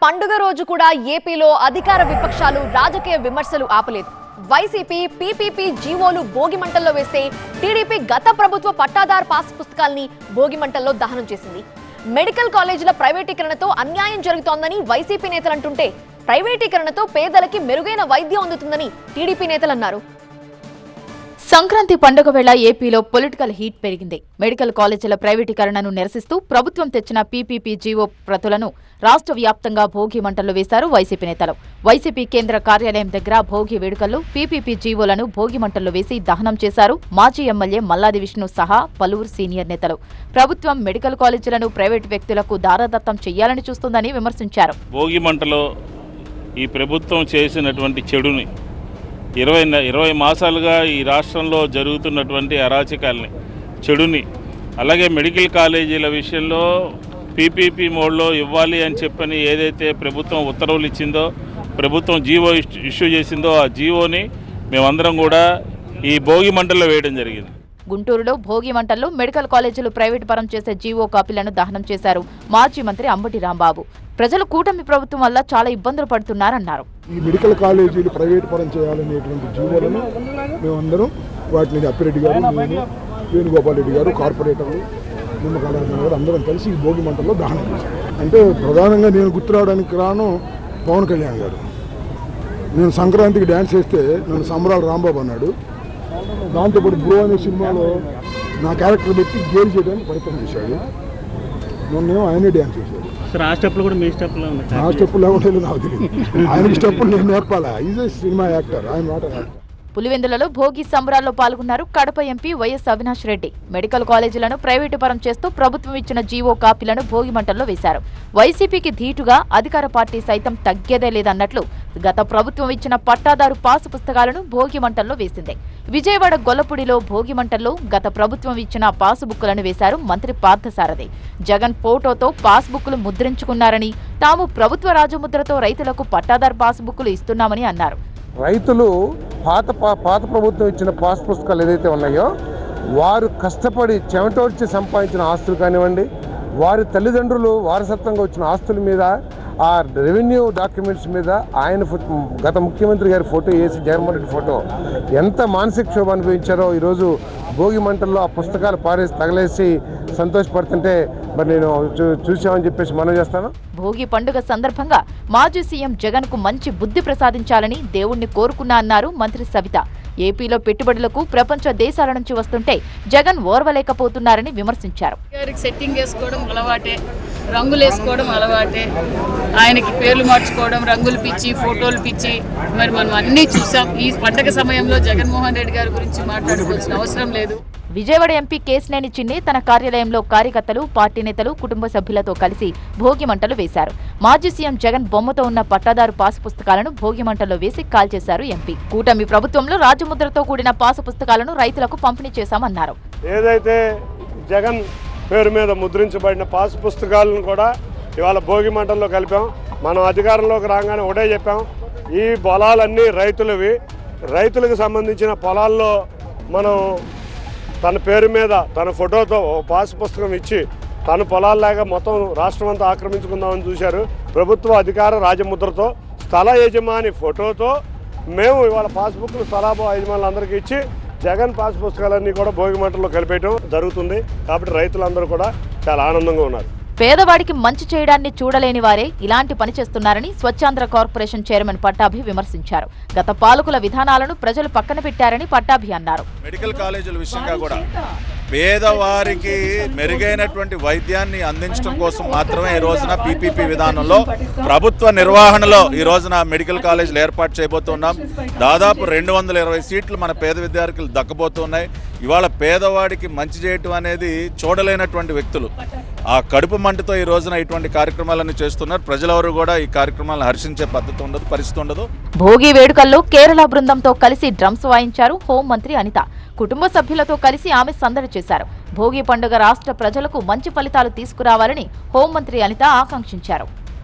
పండుగ రోజు కూడా ఏపీలో అధికార విపక్షాలు రాజకీయ విమర్శలు ఆపలేదు. వైసీపీ పీపీపీ జీవోలు భోగిమంటల్లో వేస్తే టీడీపీ గత ప్రభుత్వ పట్టాదారు పాస్ పుస్తకాల్ని భోగిమంటల్లో దహనం చేసింది. మెడికల్ కాలేజీల ప్రైవేటీకరణతో అన్యాయం జరుగుతోందని వైసీపీ నేతలు అంటుంటే ప్రైవేటీకరణతో పేదలకి మెరుగైన వైద్యం అందుతుందని టీడీపీ నేతలు అన్నారు. సంక్రాంతి పండుగ వేళ ఏపీలో పొలిటికల్ హీట్ పెరిగింది. మెడికల్ కాలేజీల ప్రైవేటీకరణను నిరసిస్తూ ప్రభుత్వం తెచ్చిన పీపీపీ జీవో ప్రతులను రాష్ట్ర వ్యాప్తంగా భోగి మంటల్లో వేశారు వైసీపీ నేతలు. వైసీపీ కేంద్ర కార్యాలయం దగ్గర భోగి వేడుకల్లో పీపీపీ జీవోలను భోగి మంటల్లో వేసి దహనం చేశారు. మాజీ ఎమ్మెల్యే మల్లాది విష్ణు సహా పలువురు సీనియర్ నేతలు ప్రభుత్వం మెడికల్ కాలేజీలను ప్రైవేటు వ్యక్తులకు దారాదత్తం చేయాలని చూస్తుందని విమర్శించారు. భోగి మంటలో ఈ ప్రభుత్వం చేసినటువంటి చెడుని 20 మాసాలుగా ఈ రాష్ట్రంలో జరుగుతున్నటువంటి అరాచకాలని చెడుని అలాగే మెడికల్ కాలేజీల విషయంలో పీపీపీ మోడ్లో ఇవ్వాలి అని చెప్పని ఏదైతే ప్రభుత్వం ఉత్తర్వులు ఇచ్చిందో, ప్రభుత్వం జీవో ఇష్యూ చేసిందో ఆ జీవోని మేమందరం కూడా ఈ భోగి మంటల్లో వేయడం జరిగింది. గుంటూరులో భోగి మంటల్లో మెడికల్ కాలేజీలు ప్రైవేటు పరం చేసే జీవో కాపీలను దహనం చేశారు మాజీ మంత్రి అంబటి రాంబాబు. ప్రజలు కూటమి ప్రభుత్వం వల్ల చాలా ఇబ్బందులు పడుతున్నారన్నారు. ఈ మెడికల్ కాలేజీలు ప్రైవేట్ పరం చేయాలనేటువంటి జీవోలను మేమందరం వాటిని అప్పిరెడ్డి గారు, నేను, వేణుగోపాల్ రెడ్డి గారు, కార్పొరేటర్లు, నిమ్మకాయలు గారు అందరం కలిసి ఈ భోగి మంటల్లో దహనం చేశాం. అంటే ప్రధానంగా నేను గుర్తురావడానికి కారణం పవన్ కళ్యాణ్ గారు. నేను సంక్రాంతికి డ్యాన్స్ వేస్తే నన్ను సంబరాల రాంబాబు అన్నాడు. దాంతోపాటు బ్రో అనే సినిమాలో నా క్యారెక్టర్ పెట్టి గేల్ చేయడానికి ప్రయత్నం చేశాడు. మొన్నేమో ఆయనే డ్యాన్స్ చేశాడు. ఆ స్టెప్పులు కూడా మీ స్టెప్పులో ఉన్నాయి. నా స్టెప్పులు ఏమంటే నాకు తెలియదు. ఆయనకి స్టెప్పులు నేను నేర్పాలా? ఈజ్ ఏ సినిమా యాక్టర్, ఆయన మాట. పులివెందులలో భోగి సంబరాల్లో పాల్గొన్నారు Kadapa MP YS Avinash Reddy. Medical కాలేజీలను ప్రైవేటు పరం చేస్తూ ప్రభుత్వం ఇచ్చిన జీవో కాపీలను భోగి మంటల్లో వేశారు. వైసీపీకి ధీటుగా అధికార పార్టీ సైతం తగ్గేదే లేదన్నట్లు గత ప్రభుత్వం ఇచ్చిన పట్టాదారు పాసు పుస్తకాలను భోగి మంటల్లో వేసింది. విజయవాడ గొల్లపూడిలో భోగి మంటల్లో గత ప్రభుత్వం ఇచ్చిన పాసు బుక్కులను వేశారు మంత్రి పార్థసారథి. జగన్ ఫోటోతో పాస్ బుక్కులు ముద్రించుకున్నారని, తాము ప్రభుత్వ రాజముద్రతో రైతులకు పట్టాదారు పాసు బుక్కులు ఇస్తున్నామని అన్నారు. రైతులు పాత ప్రభుత్వం ఇచ్చిన పాస్ పుస్తకాలు ఏదైతే ఉన్నాయో వారు కష్టపడి చెమటోడ్చి సంపాదించిన ఆస్తులు కానివ్వండి, వారి తల్లిదండ్రులు వారసత్వంగా వచ్చిన ఆస్తుల మీద, ఆ రెవెన్యూ డాక్యుమెంట్స్ మీద ఆయన గత ముఖ్యమంత్రి గారి ఫోటో వేసి, జగన్మోహన్ రెడ్డి ఫోటో ఎంత మానసిక క్షోభ అనుభవించారో ఈరోజు భోగి మంటల్లో ఆ పుస్తకాలు పారేసి తగలేసి సంతోషపడుతుంటే మరి నేను చూసామని చెప్పేసి మనం చేస్తాను. భోగి పండుగ సందర్భంగా మాజీ సీఎం జగన్ కు మంచి బుద్ధి ప్రసాదించాలని దేవుణ్ణి కోరుకున్నా అన్నారు మంత్రి సవిత. ఏపీలో పెట్టుబడులకు ప్రపంచ దేశాల నుంచి వస్తుంటే జగన్ ఓర్వలేకపోతున్నారని విమర్శించారు. సెట్టింగ్ వేసుకోవడం అలవాటే, రంగులు వేసుకోవడం అలవాటే, ఆయనకి పేర్లు మార్చుకోవడం, రంగులు పిచ్చి, ఫోటోలు పిచ్చి, మరి మనం అన్నీ చూసాం. ఈ పండగ సమయంలో జగన్మోహన్ రెడ్డి గారి గురించి మాట్లాడుకోవాల్సిన అవసరం లేదు. విజయవాడ ఎంపీ కేశినేని చిన్ని తన కార్యాలయంలో కార్యకర్తలు, పార్టీ నేతలు, కుటుంబ సభ్యులతో కలిసి భోగి మంటలు వేశారు. మాజీ సీఎం జగన్ బొమ్మతో ఉన్న పట్టాదారు పాసు పుస్తకాలను భోగి మంటల్లో వేసి కాల్చేశారు ఎంపీ. కూటమి ప్రభుత్వంలో రాజముద్రతో కూడిన పాసు పుస్తకాలను రైతులకు పంపిణీ చేశామన్నారు. ఏదైతే జగన్ పేరు మీద ముద్రించబడిన పాసు పుస్తకాలను కూడా ఇవాళ భోగి మంటల్లో కలిపాం. మనం అధికారంలోకి రాగానే ఒకటే చెప్పాం, ఈ పొలాలన్నీ రైతులవి. రైతులకు సంబంధించిన పొలాల్లో మనం తన పేరు మీద తన ఫోటోతో పాస్ పుస్తకం ఇచ్చి తన పొలాల్లాగా మొత్తం రాష్ట్రం అంతా ఆక్రమించుకుందామని చూశారు. ప్రభుత్వ అధికార రాజముద్రతో స్థల యజమాని ఫోటోతో మేము ఇవాళ పాస్బుక్లు స్థల యజమానులందరికీ ఇచ్చి జగన్ పాస్ పుస్తకాలన్నీ కూడా భోగి మంటల్లో కలిపేయడం జరుగుతుంది. కాబట్టి రైతులందరూ కూడా చాలా ఆనందంగా ఉన్నారు. పేదవాడికి మంచి చేయడాన్ని చూడలేని వారే ఇలాంటి పని చేస్తున్నారని స్వచ్ఛాంధ్ర కార్పొరేషన్ చైర్మన్ పట్టాభి విమర్శించారు. గత పాలకుల విధానాలను ప్రజలు పక్కన పెట్టారని పట్టాభి అన్నారు. మెడికల్ కాలేజీల విషయంగా కూడా పేదవారికి మెరుగైనటువంటి వైద్యాన్ని అందించడం కోసం మాత్రమే ఈ రోజున పీపీపీ విధానంలో ప్రభుత్వ నిర్వహణలో ఈ రోజున మెడికల్ కాలేజీలు ఏర్పాటు చేయబోతున్నాం. దాదాపు 220 సీట్లు మన పేద విద్యార్థులు దక్కబోతున్నాయి. ఇవాళ పేదవాడికి మంచి చేయటం అనేది చూడలేనటువంటి వ్యక్తులు ఆ కడుపు మంటతో ఈ రోజున ఇటువంటి కార్యక్రమాలను చేస్తున్నారు. ప్రజలెవరూ కూడా ఈ కార్యక్రమాలను హర్షించే పద్ధతి ఉండదు, పరిస్థితి ఉండదు. భోగి వేడుకల్లో కేరళ బృందంతో కలిసి డ్రమ్స్ వాయించారు హోంమంత్రి అనిత. కుటుంబ సభ్యులతో కలిసి ఆమె సందడి చేశారు. భోగి పండుగ రాష్ట్ర ప్రజలకు మంచి ఫలితాలు తీసుకురావాలని హోంమంత్రి అనిత ఆకాంక్షించారు.